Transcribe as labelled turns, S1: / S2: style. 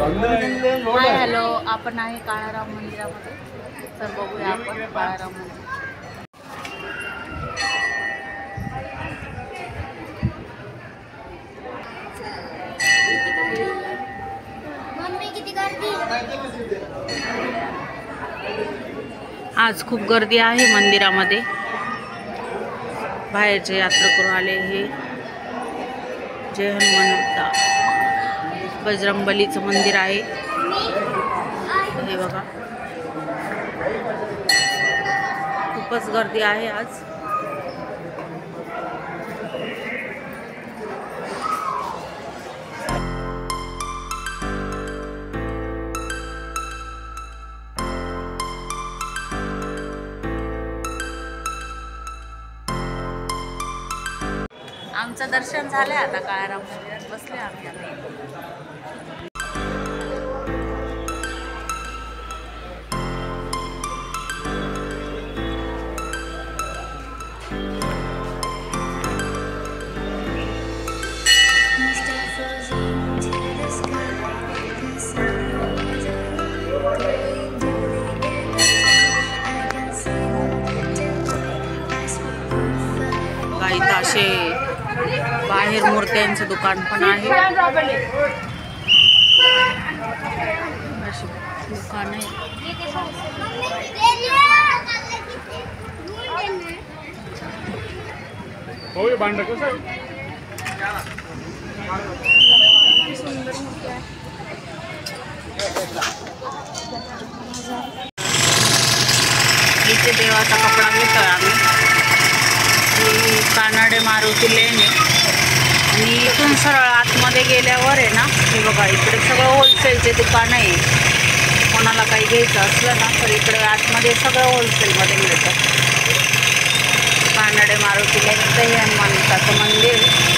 S1: Hi hello, आपण आहे काळाराम मंदिरामध्ये. तर बघूया आपण काळाराम मंदिर. आज खूप गर्दी आहे मंदिरामध्ये. बाहेरचे यात्रेकरू आले. हे जय हनुमान बजरंगबलीचं मंदिर आहे. हे बघा, खूपच गर्दी आहे आज. आमचं दर्शन झालंय. आता काळाराम मंदिरात बसले आम्ही आता. इथं असे बाहेर मूर्त्यांचं दुकान पण आहे. असे दुकान आहे. इथे देवाचा कपडा घेतोय आम्ही. कानाडे मारुती लेन आहे. आणि इथून सरळ आतमध्ये गेल्यावर आहे ना, हे बघा इकडे सगळं होलसेलचे दुकान आहे. कोणाला काही घ्यायचं असलं ना तर इकडे आतमध्ये सगळं होलसेलमध्ये मिळतं. कानाडे मारुती लेन. इथं हे हनुमानाचं मंदिर.